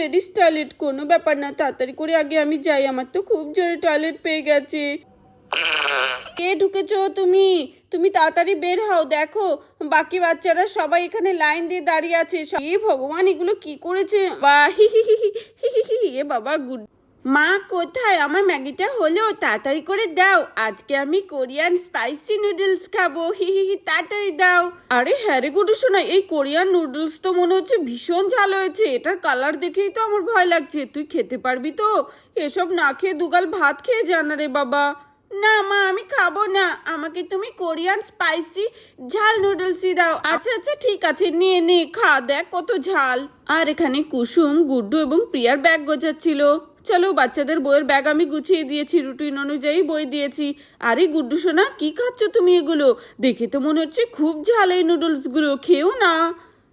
Ladies toilet, কোনো ব্যাপার না, তাড়াতাড়ি করে আগে আমি যাই, আমার তো খুব জোরে টয়লেট পেয়ে গেছে। কে ঢুকেছো তুমি? তুমি তাড়াতাড়ি বের হও, দেখো বাকি বাচ্চারা সবাই এখানে লাইন দিয়ে দাঁড়িয়ে আছে। এ ভগবান, এগুলো কি করেছে? বা হি হি হি হি হি হি। এ বাবা, গুড মা কোথায়? আমার ম্যাগিটা হলো, তাড়াতাড়ি করে দাও, আজকে আমি কোরিয়ান স্পাইসি নুডলস খাবো, হি হি হি, তাড়াতাড়ি দাও। আরে হ্যাঁ রে গুডু শোনা, এই কোরিয়ান নুডলস তো মনে হচ্ছে ভীষণ ঝাল হয়েছে, এটার কালার দেখেই তো আমার ভয় লাগছে। তুই খেতে পারবি তো? এসব না খেয়ে দুগাল ভাত খেয়ে জানা রে বাবা। না মা, আমি খাবো না, আমাকে তুমি কোরিয়ান স্পাইসি ঝাল নুডলসই দাও। আচ্ছা আচ্ছা ঠিক আছে, নিয়ে নে খা, দেখ কত ঝাল। আর এখানে কুসুম, গুড্ডু এবং প্রিয়ার ব্যাগ গোছাচ্ছিল। চলো, বাচ্চাদের বইয়ের ব্যাগ আমি গুছিয়ে দিয়েছি, রুটিন অনুযায়ী বই দিয়েছি। আরে গুড্ডু সোনা, কি খাচ্ছ তুমি এগুলো? দেখে তো মনে হচ্ছে খুব ঝাল এই নুডলসগুলো, খেও না।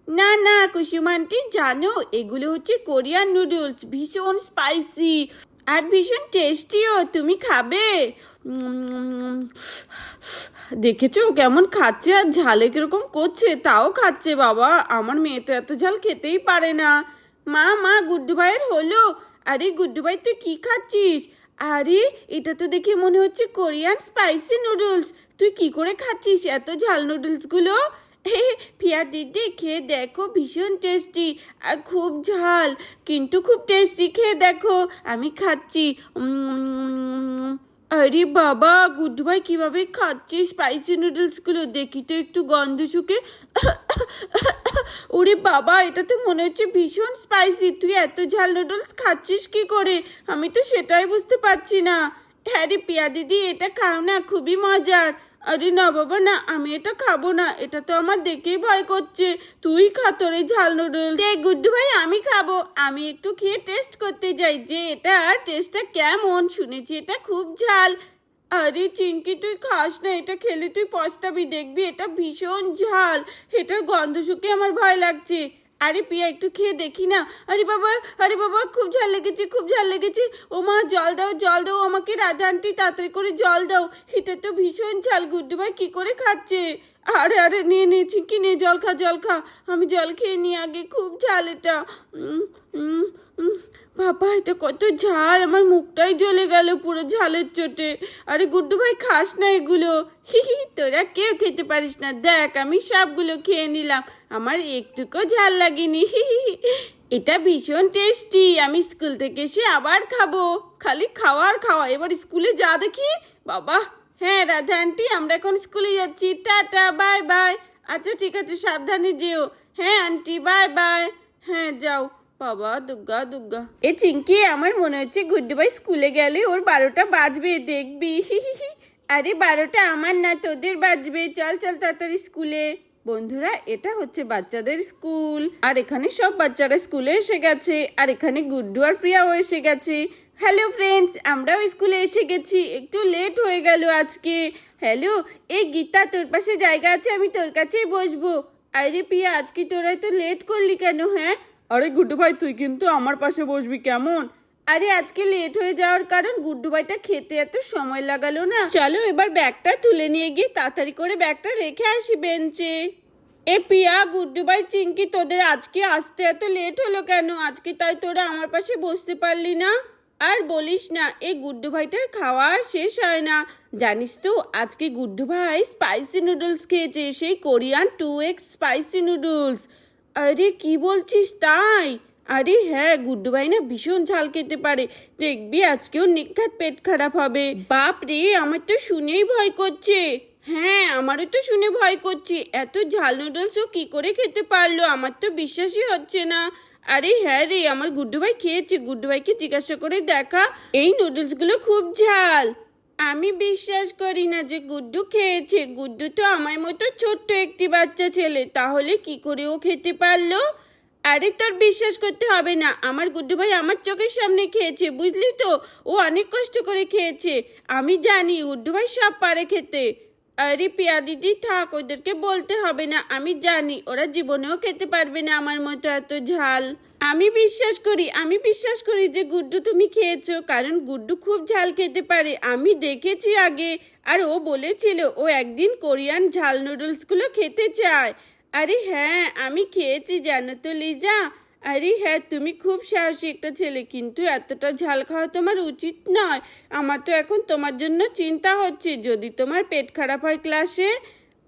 না না কুসুম আন্টি, জানো এগুলো হচ্ছে কোরিয়ান নুডলস, ভীষণ স্পাইসি আর ভীষণ টেস্টিও, তুমি খাবে? দেখেছো কেমন খাচ্ছে, আর ঝালে কিরকম করছে, তাও খাচ্ছে। বাবা, আমার মেয়ে তো এত ঝাল খেতেই পারে না। মা মা, গুড্ডু ভাইয়ের হলো। আরে গুড্ডু ভাই, তুই কি খাচ্ছিস? আরে এটা তো দেখে মনে হচ্ছে কোরিয়ান স্পাইসি নুডলস, তুই কি করে খাচ্ছিস এত ঝাল নুডলসগুলো? হে পিয়া দিদি, খেয়ে দেখো, ভীষণ টেস্টি আর খুব ঝাল, কিন্তু খুব টেস্টি, খেয়ে দেখো। আমি খাচ্ছি। আরে বাবা, গুড্ডু ভাই কিভাবে খাচ্ছে স্পাইসি নুডলসগুলো, দেখি তো একটু গন্ধ শুকে। ওরে বাবা, এটা তো মনে হচ্ছে ভীষণ স্পাইসি, তুই এত ঝাল নুডলস খাচ্ছিস কি করে? আমি তো সেটাই বুঝতে পারছি না। হ্যাঁ রে পিয়া দিদি, এটা খাও না, খুবই মজার। আরে না বাবা না, আমি এটা খাবো না, এটা তো আমার দেখেই ভয় করছে। তুই খা তোর এই ঝাল নুডলস। দেখ গুড্ডু ভাই, আমি খাবো, আমি একটু খেয়ে টেস্ট করতে যাই যে এটা টেস্টটা কেমন, শুনেছি এটা খুব ঝাল। আরে চিঙ্কি, তুই খাস না, এটা খেলে তুই পস্তাবি, দেখবি এটা ভীষণ ঝাল, এটার গন্ধ শুকে আমার ভয় লাগছে। আরে পিয়া, একটু খেয়ে দেখি না। আরে বাবা, আরে বাবা, খুব ঝাল লেগেছে, খুব ঝাল লেগেছে। ও মা, জল দাও, জল দাও আমাকে, রাধা আন্টি তাড়াতাড়ি করে জল দাও, এটা তো ভীষণ ঝাল। গুড্ডু ভাই কি করে খাচ্ছে? আরে আরে, নিয়ে নে চিঙ্কি, নে, জল খা, জল খা। আমি জল খেয়ে নিই আগে, খুব ঝাল এটা। বাবা, এটা কত ঝাল, আমার মুখটাই জ্বলে গেল পুরো ঝালের চোটে। আরে গুড্ডু ভাই, খাস না এগুলো, হি হি, তোরা কেউ খেতে পারিস না, দেখ আমি সবগুলো খেয়ে নিলাম, আমার একটুকু ঝাল লাগেনি, হি হি। এটা ভীষণ টেস্টি, আমি স্কুল থেকে এসে আবার খাবো, খালি খাওয়া আর খাওয়া। এবার স্কুলে যা দেখি বাবা। হ্যাঁ রাধা আন্টি, আমরা এখন স্কুলে যাচ্ছি, টাটা, বাই বাই। আচ্ছা ঠিক আছে, সাবধানে যেও। হ্যাঁ আন্টি, বাই বাই। হ্যাঁ যাও। বাবা, দুর্গা দুর্গা। এ চিঙ্কি, আমার মনে হচ্ছে গুড্ডু ভাই স্কুলে গেলে ওর 12টা বাজবে, দেখবি। আরে 12টা আমার না, তোদের বাজবে, চল চল তাড়াতাড়ি স্কুলে। বন্ধুরা, এটা হচ্ছে বাচ্চাদের স্কুল, আর এখানে সব বাচ্চারা স্কুলে এসে গেছে, আর এখানে গুড্ডু আর প্রিয়াও এসে গেছে। হ্যালো ফ্রেন্ডস, আমরাও স্কুলে এসে গেছি, একটু লেট হয়ে গেল আজকে। হ্যালো, এই গীতা, তোর পাশে জায়গা আছে, আমি তোর কাছেই বসবো। আরে প্রিয়া, আজকে তোরা তো লেট করলি কেন? হ্যাঁ। আরে গুড্ডু ভাই, তুই কিন্তু আমার পাশে বসবি, কেমন? আরে আজকে লেট হয়ে যাওয়ার কারণ গুড্ডু ভাইটা খেতে এত সময় লাগালো না। চলো এবার ব্যাগটা তুলে নিয়ে গিয়ে তাড়াতাড়ি করে ব্যাগটা রেখে আসি বেঞ্চে। এ পিয়া, গুড্ডু ভাই, চিঙ্কি, তোদের আজকে আসতে এত লেট হলো কেন? আজকে তাই তোরা আমার পাশে বসতে পারলি না? আর বলিস না, এই গুড্ডু ভাইটার খাওয়া আর শেষ হয় না। জানিস তো, আজকে গুড্ডু ভাই স্পাইসি নুডলস খেয়েছে, সেই কোরিয়ান 2x স্পাইসি নুডলস। আরে কি বলছিস তাই? আরে হ্যাঁ, গুড্ডু ভাই না ভীষণ ঝাল খেতে পারে, দেখবি আজকেও নিখাত পেট খারাপ হবে। বাপ রে, আমার তো শুনেই ভয় করছে। হ্যাঁ, আমারও তো শুনে ভয় করছে, এত ঝাল নুডলসও কি করে খেতে পারলো, আমার তো বিশ্বাসই হচ্ছে না। আরে হ্যাঁ রে, আমার গুড্ডু ভাই খেয়েছে, গুড্ডু ভাইকে জিজ্ঞাসা করে দেখা, এই নুডলসগুলো খুব ঝাল। আমি বিশ্বাস করি না যে গুড্ডু খেয়েছে, গুড্ডু তো আমার মতো ছোট্ট একটি বাচ্চা ছেলে, তাহলে কি করে ও খেতে পারলো? আরে তোর বিশ্বাস করতে হবে না, আমার গুড্ডু ভাই আমার চোখের সামনে খেয়েছে, বুঝলি তো, ও অনেক কষ্ট করে খেয়েছে। আমি জানি গুড্ডু ভাই সব পারে খেতে। আরে পিয়া দিদি থাক, ওদেরকে বলতে হবে না, আমি জানি ওরা জীবনেও খেতে পারবে না আমার মতো এত ঝাল। আমি বিশ্বাস করি যে গুড্ডু তুমি খেয়েছো, কারণ গুড্ডু খুব ঝাল খেতে পারে, আমি দেখেছি আগে, আর ও বলেছিল ও একদিন কোরিয়ান ঝাল নুডলসগুলো খেতে চায়। আরে হ্যাঁ, আমি খেয়েছি জানো তো লিজা, আরে হ্যাঁ, তুমি খুব সাহসী একটা ছেলে, কিন্তু এতটা ঝাল খাওয়া তোমার উচিত নয়। আমার তো এখন তোমার জন্য চিন্তা হচ্ছে, যদি তোমার পেট খারাপ হয় ক্লাসে।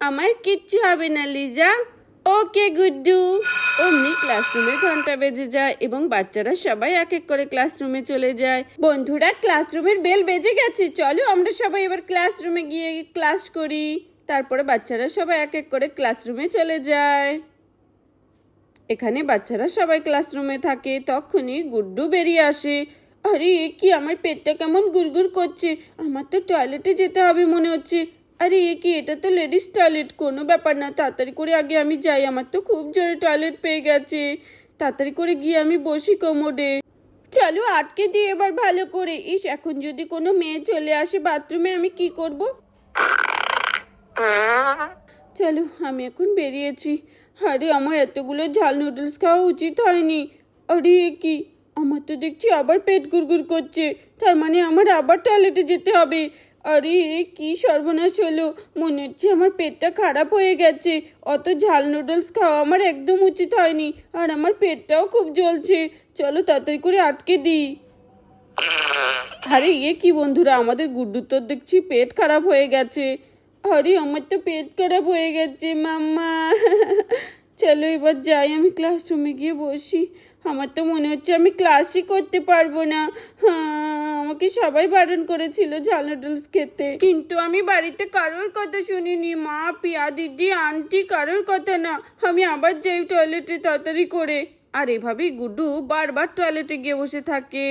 আমার কিচ্ছু হবে না লিজা। ওকে গুড্ডু। অমনি ক্লাসরুমে ঘন্টা বেজে যায় এবং বাচ্চারা সবাই এক এক করে ক্লাসরুমে চলে যায়। বন্ধুরা, ক্লাসরুমের বেল বেজে গেছে, চলো আমরা সবাই এবার ক্লাসরুমে গিয়ে ক্লাস করি। তারপরে বাচ্চারা সবাই এক এক করে ক্লাসরুমে চলে যায়। এখানে বাচ্চারা সবাই ক্লাসরুমে থাকে, তখনই গুড্ডু বেরিয়ে আসে। আরে এ কি, আমার পেটটা কেমন গুড়গুড় করছে, আমার তো টয়লেটে যেতে হবে মনে হচ্ছে। আরে এ কি, এটা তো লেডিস টয়লেট, কোনো ব্যাপার না, তাড়াতাড়ি করে আগে আমি যাই, আমার তো খুব জোরে টয়লেট পেয়ে গেছে। তাড়াতাড়ি করে গিয়ে আমি বসি কোমোডে। চলো আটকে দিই এবার ভালো করে। ইস, এখন যদি কোনো মেয়ে চলে আসে বাথরুমে, আমি কি করব? চলো, আমি এখন বেরিয়েছি। আরে আমার এতগুলো ঝাল নুডলস খাওয়া উচিত হয়নি। আরে এ কি, আমার তো দেখছি আবার পেট গুড়গুড় করছে, তার মানে আমার আবার টয়লেটে যেতে হবে। আরে এ কি সর্বনাশ হলো, মনে হচ্ছে আমার পেটটা খারাপ হয়ে গেছে। অত ঝাল নুডলস খাওয়া আমার একদম উচিত হয়নি, আর আমার পেটটাও খুব জ্বলছে। চলো তাড়াতাড়ি করে আটকে দিই। আরে এ কি বন্ধুরা, আমাদের গুড্ডুর তো দেখছি পেট খারাপ হয়ে গেছে। আরে আমার তো পেট খারাপ হয়ে গেছে মাম্মা। চলো এবার যাই, আমি ক্লাসরুমে গিয়ে বসি। আমার তো মনে হচ্ছে আমি ক্লাসই করতে পারবো না। হ্যাঁ, আমাকে সবাই বারণ করেছিল ঝাল নুডলস খেতে, কিন্তু আমি বাড়িতে কারোর কথা শুনিনি, মা, পিয়া দিদি, আন্টি, কারোর কথা না। আমি আবার যাই টয়লেটে তাড়াতাড়ি করে। আর এভাবেই গুড্ডু বারবার টয়লেটে গিয়ে বসে থাকে।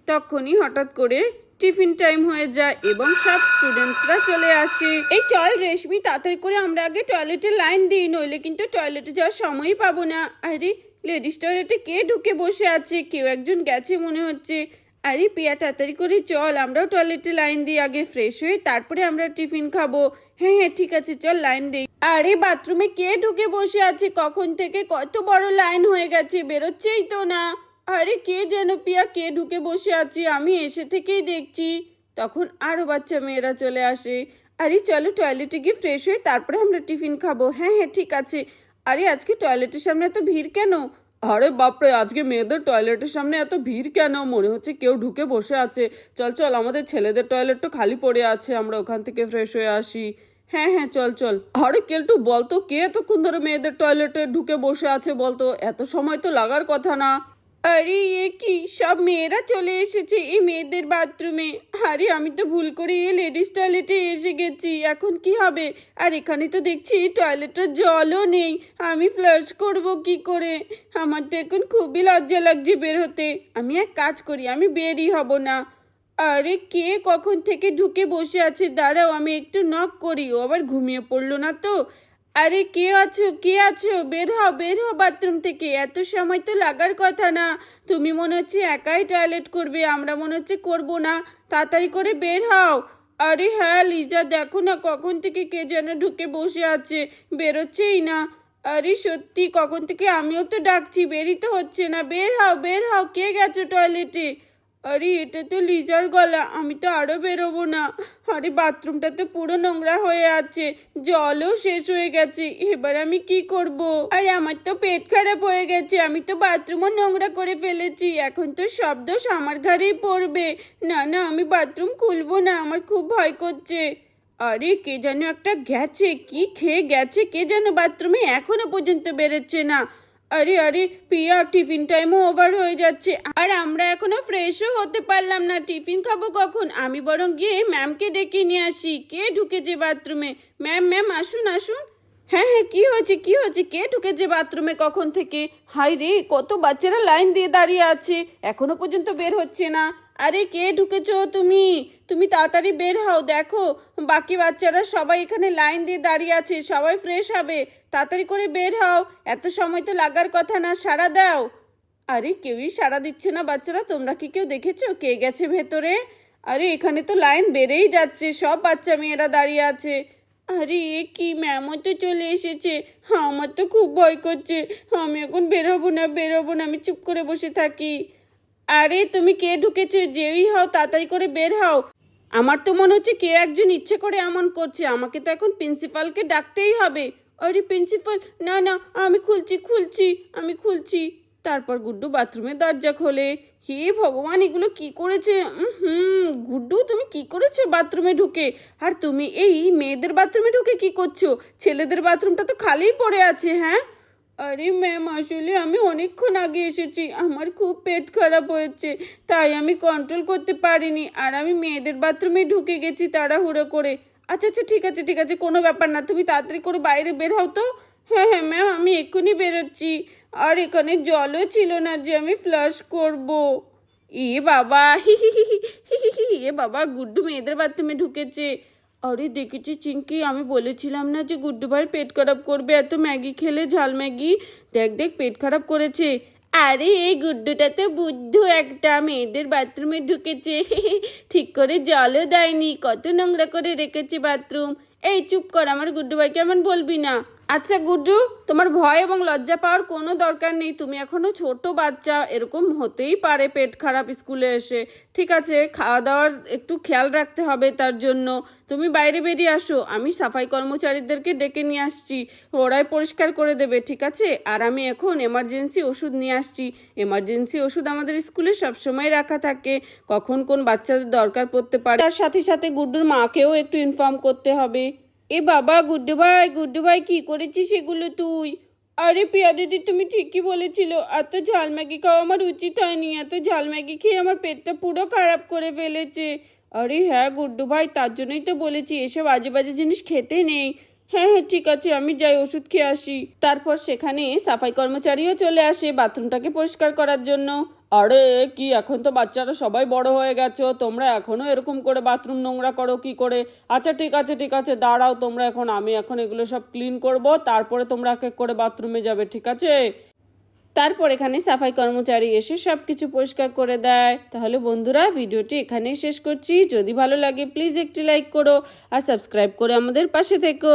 তখনই হঠাৎ করে টিফিন টাইম হয়ে যায় এবং সব স্টুডেন্টসরা চলে আসে। এই চল রেশমি, তাড়াতাড়ি করে আমরা আগে টয়লেটে লাইন দিই, নইলে কিন্তু টয়লেটে যাওয়ার সময়ই পাবো না। আরে লেডিস টয়লেটে কে ঢুকে বসে আছে, কেউ একজন গেছে মনে হচ্ছে। আরে পিয়া, তাড়াতাড়ি করে চল, আমরাও টয়লেটে লাইন দিই, আগে ফ্রেশ হয়ে তারপরে আমরা টিফিন খাবো। হ্যাঁ হ্যাঁ ঠিক আছে, চল লাইন দিই। আরে বাথরুমে কে ঢুকে বসে আছে, কখন থেকে কত বড় লাইন হয়ে গেছে, বেরোচ্ছেই তো না। আরে কে যেন পিয়া, কে ঢুকে বসে আছে, আমি এসে থেকেই দেখছি। তখন আরও বাচ্চা মেয়েরা চলে আসে। আরে চলো টয়লেটে গিয়ে ফ্রেশ হয়ে তারপরে আমরা টিফিন খাবো। হ্যাঁ হ্যাঁ ঠিক আছে। আরে আজকে টয়লেটের সামনে এত ভিড় কেন? আরে বাপরে, আজকে মেয়েদের টয়লেটের সামনে এত ভিড় কেন? মনে হচ্ছে কেউ ঢুকে বসে আছে। চল চল, আমাদের ছেলেদের টয়লেট তো খালি পড়ে আছে, আমরা ওখান থেকে ফ্রেশ হয়ে আসি। হ্যাঁ হ্যাঁ চল চল। আরে কেলটু, বলতো কে এতক্ষণ ধরে মেয়েদের টয়লেটে ঢুকে বসে আছে বলতো? এত সময় তো লাগার কথা না। আরে এ কি, সব মেয়েরা চলে এসেছে এই মেয়েদের বাথরুমে। আরে আমি তো ভুল করে এই লেডিস টয়লেটে এসে গেছি, এখন কি হবে? আর এখানে তো দেখছি টয়লেটের জলও নেই, আমি ফ্লাশ করব কি করে? আমার তো এখন খুবই লজ্জা লাগছে বের হতে। আমি এক কাজ করি, আমি বেরই হব না। আরে কে কখন থেকে ঢুকে বসে আছে, দাঁড়াও আমি একটু নক করি, ও আবার ঘুমিয়ে পড়লো না তো। আরে কে আছো, কে আছো? বের হও বের হও বাথরুম থেকে, এত সময় তো লাগার কথা না। তুমি মনে হচ্ছে একাই টয়লেট করবে, আমরা মনে হচ্ছে করবো না। তাড়াতাড়ি করে বের হও। আরে হ্যাঁ লিজা, দেখো না কখন থেকে কে যেন ঢুকে বসে আছে, বেরোচ্ছেই না। আরে সত্যি, কখন থেকে আমিও তো ডাকছি, বেরই তো হচ্ছে না। বের হও, কে গেছো টয়লেটে? আরে এটা তো লিজার গলা, আমি তো আরও বেরোবো না। আরে বাথরুমটা তো পুরো নোংরা হয়ে আছে, জলও শেষ হয়ে গেছে, এবার আমি কি করব? আরে আমার তো পেট খারাপ হয়ে গেছে, আমি তো বাথরুমও নোংরা করে ফেলেছি, এখন তো সব দোষ আমার ঘাড়েই পড়বে। না না, আমি বাথরুম খুলবো না, আমার খুব ভয় করছে। আরে কে যেন একটা গেছে, কি খেয়ে গেছে কে যেন বাথরুমে, এখনো পর্যন্ত বেরোচ্ছে না। আরে আরে পিয়া, টিফিন টাইমও ওভার হয়ে যাচ্ছে, আর আমরা এখনো ফ্রেশও হতে পারলাম না, টিফিন খাবো কখন? আমি বরং গিয়ে ম্যামকে ডেকে নিয়ে আসি। কে ঢুকেছে বাথরুমে? ম্যাম ম্যাম আসুন আসুন। হ্যাঁ হ্যাঁ কি হয়েছে কি হয়েছে, কে ঢুকেছে বাথরুমে কখন থেকে? হাই রে, কত বাচ্চারা লাইন দিয়ে দাঁড়িয়ে আছে, এখনো পর্যন্ত বের হচ্ছে না। আরে কে ঢুকেছো তুমি? তুমি তাড়াতাড়ি বের হও, দেখো বাকি বাচ্চারা সবাই এখানে লাইন দিয়ে দাঁড়িয়ে আছে, সবাই ফ্রেশ হবে, তাড়াতাড়ি করে বের হও, এত সময় তো লাগার কথা না, সাড়া দাও। আরে কেউই সাড়া দিচ্ছে না বাচ্চারা, তোমরা কি কেউ দেখেছো কে গেছে ভেতরে? আরে এখানে তো লাইন বেড়েই যাচ্ছে, সব বাচ্চা মেয়েরা দাঁড়িয়ে আছে। আরে এ কি, ম্যামও তো চলে এসেছে। হ্যাঁ, আমার তো খুব ভয় করছে, আমি এখন বেরোবো না, আমি চুপ করে বসে থাকি। আরে তুমি কে ঢুকেছে, যেই হও তাড়াতাড়ি করে বের হও। আমার তো মনে হচ্ছে কে একজন ইচ্ছে করে এমন করছে, আমাকে তো এখন প্রিন্সিপালকে ডাকতেই হবে। আরে প্রিন্সিপাল, না না, আমি খুলছি, আমি খুলছি। তারপর গুড্ডু বাথরুমের দরজা খোলে। হে ভগবান, এগুলো কি করেছে! গুড্ডু, তুমি কি করেছো বাথরুমে ঢুকে? আর তুমি এই মেয়েদের বাথরুমে ঢুকে কি করছো? ছেলেদের বাথরুমটা তো খালিই পড়ে আছে। হ্যাঁ, আরে ম্যাম, আসলে আমি অনেকক্ষণ আগে এসেছি, আমার খুব পেট খারাপ হয়েছে, তাই আমি কন্ট্রোল করতে পারিনি, আর আমি মেয়েদের বাথরুমে ঢুকে গেছি তাড়াহুড়ো করে। আচ্ছা আচ্ছা, ঠিক আছে ঠিক আছে, কোনো ব্যাপার না, তুমি তাড়াতাড়ি করে বাইরে বের হও তো। হ্যাঁ হ্যাঁ ম্যাম, আমি এক্ষুনি বেরোচ্ছি। আর এখানে জলও ছিল না যে আমি ফ্লাশ করব। এ বাবা, হি হি হি হি হি হি, এ বাবা, গুড্ডু মেয়েদের বাথরুমে ঢুকেছে। আরে দেখেছি চিঙ্কি, আমি বলেছিলাম না যে গুড্ডু ভাই পেট খারাপ করবে এত ম্যাগি খেলে, ঝাল ম্যাগি। দেখ দেখ, পেট খারাপ করেছে। আরে এই গুড্ডুটা তো বুদ্ধু একটা, মেয়েদের বাথরুমে ঢুকেছে, ঠিক করে জলও দেয়নি, কত নোংরা করে রেখেছে বাথরুম। এই চুপ কর, আমার গুড্ডু ভাইকে এমন বলবি না। আচ্ছা গুড্ডু, তোমার ভয় এবং লজ্জা পাওয়ার কোনো দরকার নেই, তুমি এখনো ছোট বাচ্চা, এরকম হতেই পারে পেট খারাপ স্কুলে এসে। ঠিক আছে, খাওয়া দাওয়ার একটু খেয়াল রাখতে হবে, তার জন্য তুমি বাইরে বেরিয়ে আসো, আমি সাফাই কর্মচারীদেরকে ডেকে নিয়ে আসছি, ওরাই পরিষ্কার করে দেবে, ঠিক আছে? আর আমি এখন এমার্জেন্সি ওষুধ নিয়ে আসছি। এমার্জেন্সি ওষুধ আমাদের স্কুলে সবসময় রাখা থাকে, কখন কোন বাচ্চাদের দরকার পড়তে পারে। তার সাথে সাথে গুড্ডুর মাকেও একটু ইনফর্ম করতে হবে। এ বাবা, গুড্ডু ভাই কি করেছিস এগুলো তুই? আরে পিয়া দিদি, তুমি ঠিকই বলেছিল, এত ঝাল ম্যাগি খাওয়া আমার উচিত হয়নি, এত ঝাল ম্যাগি খেয়ে আমার পেটটা পুরো খারাপ করে ফেলেছে। আরে হ্যাঁ গুড্ডু ভাই, তার জন্যই তো বলেছি এসব বাজে বাজে জিনিস খেতে নেই। হ্যাঁ হ্যাঁ ঠিক আছে, আমি যাই ওষুধ খেয়ে আসি। তারপর সেখানে সাফাই কর্মচারীও চলে আসে বাথরুমটাকে পরিষ্কার করার জন্য। আরে কি, এখন তো বাচ্চারা সবাই বড় হয়ে গেছো, তোমরা এখনো এরকম করে বাথরুম নোংরা করো কি করে? আচ্ছা ঠিক আছে ঠিক আছে, দাঁড়াও তোমরা, আমি এখন এগুলো সব ক্লিন করব, তারপরে তোমরা এক এক করে বাথরুমে যাবে, ঠিক আছে? তারপর এখানে সাফাই কর্মচারী এসে সব কিছু পরিষ্কার করে দেয়। তাহলে বন্ধুরা, ভিডিওটি এখানেই শেষ করছি। যদি ভালো লাগে প্লিজ একটি লাইক করো আর সাবস্ক্রাইব করে আমাদের পাশে থেকো।